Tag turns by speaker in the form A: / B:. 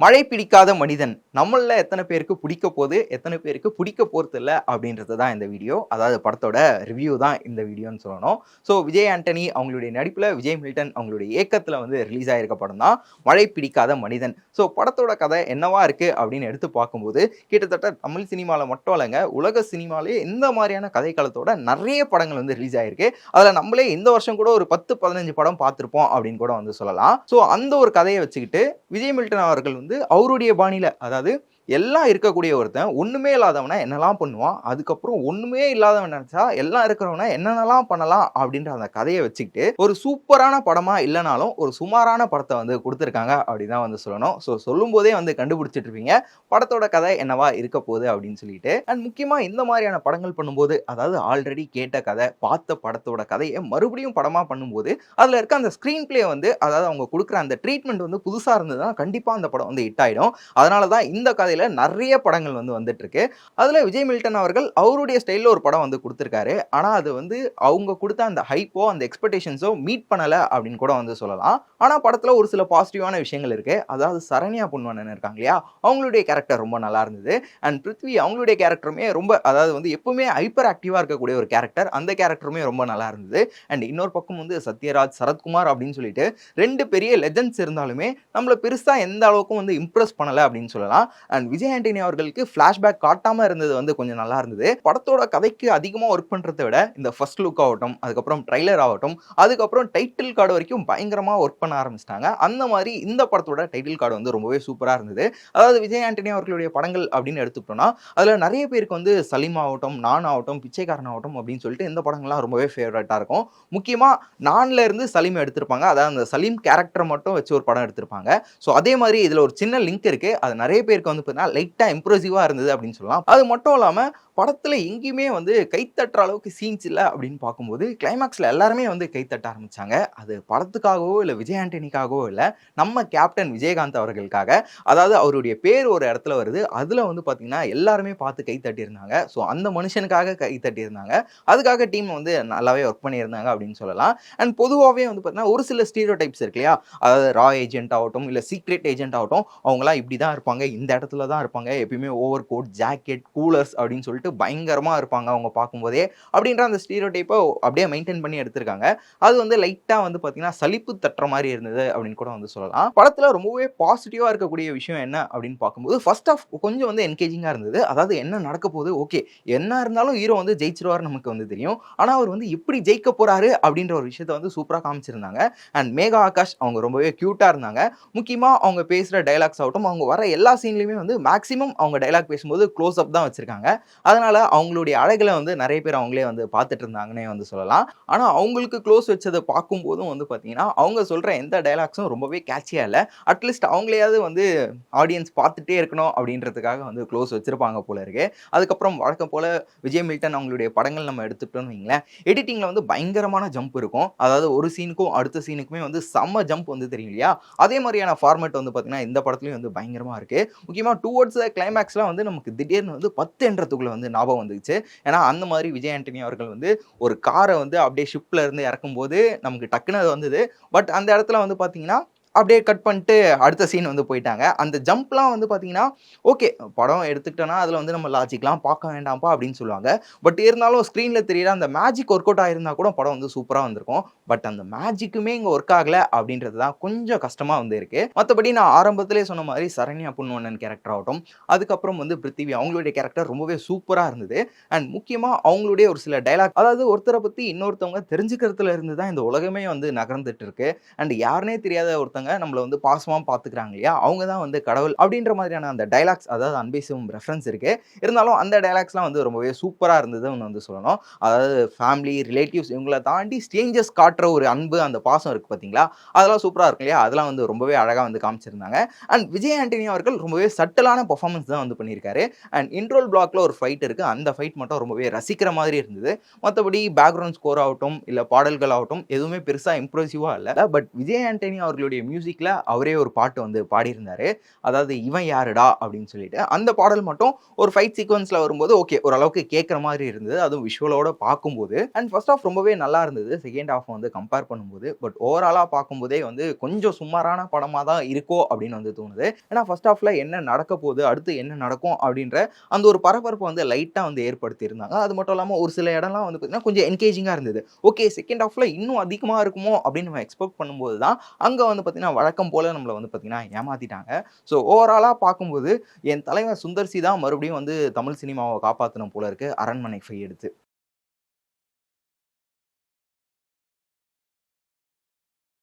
A: மழை பிடிக்காத மனிதன் நம்மள எத்தனை பேருக்கு பிடிக்க போகுது, எத்தனை பேருக்கு பிடிக்க போறது இல்ல அப்படின்றது தான் இந்த வீடியோ. அதாவது படத்தோட ரிவ்யூ தான் இந்த வீடியோன்னு சொல்லணும். ஸோ விஜய் ஆண்டனி அவங்களுடைய நடிப்பில் விஜய் மில்டன் அவங்களுடைய இயக்கத்தில் வந்து ரிலீஸ் ஆயிருக்க படம் தான் மழை பிடிக்காத மனிதன். ஸோ படத்தோட கதை என்னவா இருக்கு அப்படின்னு எடுத்து பார்க்கும்போது கிட்டத்தட்ட தமிழ் சினிமாவில் மட்டும் இல்லைங்க, உலக சினிமாலேயே இந்த மாதிரியான கதைக்களத்தோட நிறைய படங்கள் வந்து ரிலீஸ் ஆயிருக்கு. அதில் நம்மளே இந்த வருஷம் கூட ஒரு 10-15 படம் பார்த்துருப்போம் அப்படின்னு கூட வந்து சொல்லலாம். ஸோ அந்த ஒரு கதையை வச்சுக்கிட்டு விஜய் மில்டன் அவர்கள் வந்து அவருடைய பாணியில, அதாவது எல்லாம் இருக்கக்கூடிய ஒருத்தன் ஒண்ணுமே இல்லாதவனை என்னெல்லாம் பண்ணுவான், அதுக்கப்புறம் ஒண்ணுமே இல்லாதவன் நினைச்சா எல்லாம் இருக்கிறவனை என்னென்னலாம் பண்ணலாம் அப்படின்ற அந்த கதையை வச்சுக்கிட்டு ஒரு சூப்பரான படமா இல்லைனாலும் ஒரு சுமாரான படத்தை வந்து கொடுத்துருக்காங்க அப்படிதான் வந்து சொல்லணும். ஸோ சொல்லும் போதே வந்து கண்டுபிடிச்சிட்டு இருப்பீங்க படத்தோட கதை என்னவா இருக்க போகுது அப்படின்னு சொல்லிட்டு. அண்ட் முக்கியமா இந்த மாதிரியான படங்கள் பண்ணும்போது, அதாவது ஆல்ரெடி கேட்ட கதை பார்த்த படத்தோட கதையை மறுபடியும் படமா பண்ணும்போது அதுல இருக்க அந்த ஸ்கிரீன் பிளே வந்து, அதாவது அவங்க கொடுக்குற அந்த ட்ரீட்மெண்ட் வந்து புதுசா இருந்ததுன்னா கண்டிப்பா அந்த படம் வந்து ஹிட் ஆயிடும். அதனாலதான் இந்த கதையில நிறைய படங்கள் வந்து வந்துட்டு இருக்கு. அதுல விஜய் மில்டன் அவர்கள் அவருடைய ஸ்டைல்ல ஒரு படம் வந்து கொடுத்திருக்காரு. ஆனா அது வந்து அவங்க கொடுத்த அந்த ஹைப்போ அந்த எக்ஸ்பெக்டேஷன்ஸோ மீட் பண்ணல அப்படின்னு கூட வந்து சொல்லலாம். ஆனா படத்துல ஒரு சில பாசிட்டிவான விஷயங்கள் இருக்கு. அதாவது சரண்யா பொன்வண்ணன் இருக்காங்க இல்லையா, அவங்களுடைய கேரக்டர் ரொம்ப நல்லா இருந்தது. அண்ட் பிருத்வி அவங்களுடைய கேரக்டருமே ரொம்ப, அதாவது வந்து எப்பவுமே ஹைப்பர் ஆக்டிவா இருக்கக்கூடிய ஒரு கேரக்டர், அந்த கேரக்டருமே ரொம்ப நல்லா இருந்தது. அண்ட் இன்னொரு பக்கம் வந்து சத்யராஜ், சரத்குமார் அப்படின்னு சொல்லிட்டு ரெண்டு பெரிய லெஜெண்ட்ஸ் இருந்தாலுமே நம்மள பெருசா எந்த அளவுக்கும் வந்து இம்ப்ரெஸ் பண்ணல அப்படின்னு சொல்லலாம். அண்ட் விஜய் ஆண்டனி அவர்களுக்கு ஃபிளாஷ்பேக் காட்டாம இருந்தது வந்து கொஞ்சம் நல்லா இருந்தது. படத்தோட கதைக்கு அதிகமா ஒர்க் பண்றதை விட இந்த ஃபர்ஸ்ட் லுக் ஆகட்டும், அதுக்கப்புறம் ட்ரைலர் ஆகட்டும், அதுக்கப்புறம் டைட்டில் கார்டு வரைக்கும் பயங்கரமா ஒர்க் பண்ண ஆரம்பிச்சிட்டாங்க. அந்த மாதிரி இந்த படத்தோட டைட்டில் கார்டு வந்து ரொம்பவே சூப்பரா இருந்தது. அதாவது விஜய் ஆண்டனி அவர்களுடைய படங்கள் அப்படின்னு எடுத்துக்கிட்டோம்னா அதுல நிறைய பேருக்கு வந்து சலீம் ஆகட்டும், நான் ஆகட்டும், பிச்சைக்காரன் ஆகட்டும் அப்படின்னு சொல்லிட்டு இந்த படங்கள்லாம் ரொம்பவே ஃபேவரட்டா இருக்கும். முக்கியமா நான்ல இருந்து சலீம் எடுத்திருப்பாங்க. அதாவது அந்த சலீம் கேரக்டர் மட்டும் வச்சு ஒரு படம் எடுத்திருப்பாங்க. ஸோ அதே மாதிரி இதுல ஒரு சின்ன லிங்க் இருக்கு. அது நிறைய பேருக்கு வந்து லைட்டா இம்ப்ரெசிவா இருந்தது அப்படின்னு சொல்லலாம். அது மட்டும் இல்லாம படத்துல எங்கேயுமே வந்து கைத்தட்டுற அளவுக்கு சீன்ஸ் இல்லை அப்படின்னு பார்க்கும்போது கிளைமேக்ஸ்ல எல்லாருமே வந்து கைத்தட்ட ஆரம்பிச்சாங்க. அது படத்துக்காகவோ இல்லை விஜய் ஆண்டனிக்காகவோ இல்லை, நம்ம கேப்டன் விஜயகாந்த் அவர்களுக்காக. அதாவது அவருடைய பேர் ஒரு இடத்துல வருது, அதுல வந்து பாத்தீங்கன்னா எல்லாருமே பார்த்து கைத்தட்டி இருந்தாங்க. ஸோ அந்த மனுஷனுக்காக கைத்தட்டி இருந்தாங்க. அதுக்காக டீம் வந்து நல்லாவே ஒர்க் பண்ணியிருந்தாங்க அப்படின்னு சொல்லலாம். அண்ட் பொதுவாகவே வந்து பார்த்தீங்கன்னா ஒரு சில ஸ்டீரியோ டைப்ஸ் இருக்கு இல்லையா, அதாவது ரா ஏஜென்ட் ஆகட்டும் இல்லை சீக்ரெட் ஏஜென்ட் ஆகட்டும், அவங்களாம் இப்படி தான் இருப்பாங்க, இந்த இடத்துல தான் இருப்பாங்க, எப்பயுமே ஓவர் கோட், ஜாக்கெட், கூலர்ஸ் அப்படின்னு சொல்லிட்டு பயங்கரமா இருப்பாங்க அவங்க பார்க்கும்போதே, அப்படின்ற அந்த ஸ்டீரியோ டைப்பை அப்படியே மெயின்டைன் பண்ணி எடுத்திருக்காங்க. அது வந்து லைட்டா வந்து பார்த்தீங்கன்னா சலிப்பு தட்டுற மாதிரி இருந்தது அப்படின்னு கூட வந்து சொல்லலாம். படத்தில் ரொம்பவே பாசிட்டிவாக இருக்கக்கூடிய விஷயம் என்ன அப்படின்னு பார்க்கும்போது ஃபர்ஸ்ட் ஆஃப் கொஞ்சம் வந்து என்கேஜிங்காக இருந்தது. அதாவது என்ன நடக்க போகுது, ஓகே என்ன இருந்தாலும் ஹீரோ வந்து ஜெயிச்சிருவாரு நமக்கு வந்து தெரியும். ஆனால் அவர் வந்து எப்படி ஜெயிக்க போறாரு அப்படின்ற ஒரு விஷயத்தை வந்து சூப்பராக காமிச்சிருந்தாங்க. அண்ட் மேகா ஆகாஷ் அவங்க ரொம்பவே கியூட்டா இருந்தாங்க. முக்கியமா அவங்க பேசுற டைலாக்ஸ் ஆகட்டும், அவங்க வர எல்லா சீன்லயுமே வந்து மேக்ஸிமம் அவங்க டைலாக் பேசும்போது க்ளோஸ் அப் தான் வச்சிருக்காங்க. அதனால அவங்களுடைய அழகுல வந்து நிறைய பேர் அவங்களே வந்து பார்த்துட்டு இருந்தாங்கன்னே வந்து சொல்லலாம். ஆனா அவங்களுக்கு க்ளோஸ் வச்சதை பார்க்கும்போதும் வந்து பார்த்தீங்கன்னா அவங்க சொல்ற எந்த டைலாக்ஸும் ரொம்பவே கேட்சியா இல்லை. அட்லீஸ்ட் அவங்களையாவது வந்து ஆடியன்ஸ் பார்த்துட்டே இருக்கணும் அப்படின்றதுக்காக வந்து க்ளோஸ் வச்சிருப்பாங்க போல இருக்கு. அதுக்கப்புறம் வழக்கம் போல விஜய் மில்டன் அவங்களுடைய படங்கள் நம்ம எடுத்துட்டோம்னு வைங்களேன், எடிட்டிங்ல வந்து பயங்கரமான ஜம்ப் இருக்கும். அதாவது ஒரு சீனுக்கும் அடுத்த சீனுக்குமே வந்து செம்ம ஜம்ப் வந்து தெரியும் இல்லையா, அதே மாதிரியான ஃபார்மேட் வந்து பார்த்தீங்கன்னா இந்த படத்துலையும் வந்து பயங்கரமா இருக்கு. முக்கியமா டுவர்ட்ஸ் கிளைமேக்ஸ்லாம் வந்து நமக்கு திடீர்னு வந்து 10 என்றதுக்குள்ள வந்து ஞாபகம் வந்துச்சு. ஏன்னா அந்த மாதிரி விஜய் ஆண்டனி அவர்கள் வந்து ஒரு காரை வந்து அப்படியே ஷிப்ல இருந்து இறக்கும்போது நமக்கு டக்குன்னு அது வந்தது. பட் அந்த இடத்துல வந்து பார்த்தீங்கன்னா அப்படியே கட் பண்ணிட்டு அடுத்த சீன் வந்து போயிட்டாங்க. அந்த ஜம்ப்லாம் வந்து பார்த்தீங்கன்னா ஓகே, படம் எடுத்துக்கிட்டோன்னா அதில் வந்து நம்ம லாஜிக்லாம் பார்க்க வேண்டாம்ப்பா அப்படின்னு சொல்லுவாங்க. பட் இருந்தாலும் ஸ்க்ரீனில் தெரியிற அந்த மேஜிக் ஒர்க் அவுட் ஆயிருந்தா கூட படம் வந்து சூப்பராக வந்திருக்கும். பட் அந்த மேஜிக்குமே இங்கே ஒர்க் ஆகலை அப்படின்றது தான் கொஞ்சம் கஷ்டமாக வந்து இருக்கு. மற்றபடி நான் ஆரம்பத்திலே சொன்ன மாதிரி சரண்யா பொன்வண்ணன் கேரக்டர் ஆகட்டும், அதுக்கப்புறம் வந்து பிருத்திவி அவங்களுடைய கேரக்டர் ரொம்பவே சூப்பராக இருந்தது. அண்ட் முக்கியமாக அவங்களுடைய ஒரு சில டைலாக், அதாவது ஒருத்தரை பற்றி இன்னொருத்தவங்க தெரிஞ்சுக்கிறதுல இருந்து தான் இந்த உலகமே வந்து நகர்ந்துட்டு இருக்கு. அண்ட் யாருனே தெரியாத ஒருத்தங்க நம்மள வந்து பாசமா பாத்துக்கிறாங்க இல்லையா, அவங்க தான் வந்து கடவுள் அப்படின்ற மாதிரியான அந்த டைலாக்ஸ், அதாவது அன்பே சிவம் ரெஃபரன்ஸ் இருக்கு. இருந்தாலும் அந்த டைலாக்ஸ்லாம் வந்து ரொம்பவே சூப்பரா இருந்ததுன்னு வந்து சொல்லணும். அதாவது ஃபேமிலி, ரிலேட்டிவ்ஸ் இவங்கள தாண்டி ஸ்ட்ரேஞ்சர்ஸ் காட்டுற ஒரு அன்பு, அந்த பாசம் இருக்கு பாத்தீங்களா, அதெல்லாம் சூப்பரா இருக்கு இல்லையா, அதெல்லாம் வந்து ரொம்பவே அழகா வந்து காமிச்சிருந்தாங்க. அண்ட் விஜய் ஆண்டனி அவர்கள் ரொம்பவே சட்டலான பெர்ஃபார்மன்ஸ் தான் வந்து பண்ணியிருக்காரு. அண்ட் இன்ட்ரோல் பிளாக்ல ஒரு ஃபைட் இருக்கு, அந்த ஃபைட் மட்டும் ரொம்பவே ரசிக்கிற மாதிரி இருந்தது. மற்றபடி பேக்ரவுண்ட் ஸ்கோர் ஆகட்டும் இல்ல பாடல்கள் ஆகட்டும் எதுவுமே பெருசா இம்ப்ரெசிவா இல்ல. பட் விஜய் ஆண்டனி அவர்களுடைய மியூசிக்ல அவரே ஒரு பாட்டு வந்து பாடியிருந்தாரு. அதாவது இவன் யாருடா அப்படின்னு சொல்லிட்டு. அந்த பாடல் மட்டும் ஒரு ஃபைட் சீக்வென்ஸ்ல வரும்போது ஓகே ஓரளவுக்கு கேட்குற மாதிரி இருந்தது. அதுவும் விஷுவலோட பார்க்கும்போது. அண்ட் ஃபர்ஸ்ட் ஹாஃப் ரொம்பவே நல்லா இருந்தது. செகண்ட் ஹாஃப் வந்து கம்பேர் பண்ணும்போது. பட் ஓவராலா பார்க்கும்போதே வந்து கொஞ்சம் சுமாரான படமா தான் இருக்கோ அப்படின்னு வந்து தோணுது. ஏன்னா ஃபர்ஸ்ட் ஹாஃப்ல என்ன நடக்க போகுது, அடுத்து என்ன நடக்கும் அப்படின்ற அந்த ஒரு பரபரப்ப வந்து லைட்டா வந்து ஏற்படுத்தியிருந்தாங்க. அது மட்டும் இல்லாம ஒரு சில இடம்லாம் வந்து பார்த்தீங்கன்னா, கொஞ்சம் என்கேஜிங்கா இருந்தது. ஓகே செகண்ட் ஹாஃப்ல இன்னும் அதிகமா இருக்குமோ அப்படின்னு நம்ம எக்ஸ்பெக்ட் பண்ணும்போது தான், அங்க வந்து பார்த்தீங்கன்னா, வழக்கம் போல நம்மள வந்து பார்த்தீங்கன்னா ஏமாத்திட்டாங்க. ஸோ ஓவராலா பார்க்கும்போது, என் தலைவன் சுந்தர் சி தான் மறுபடியும் வந்து தமிழ் சினிமாவ காப்பாத்தணும் போல இருக்கு. அரண்மனை 5 எடுத்து.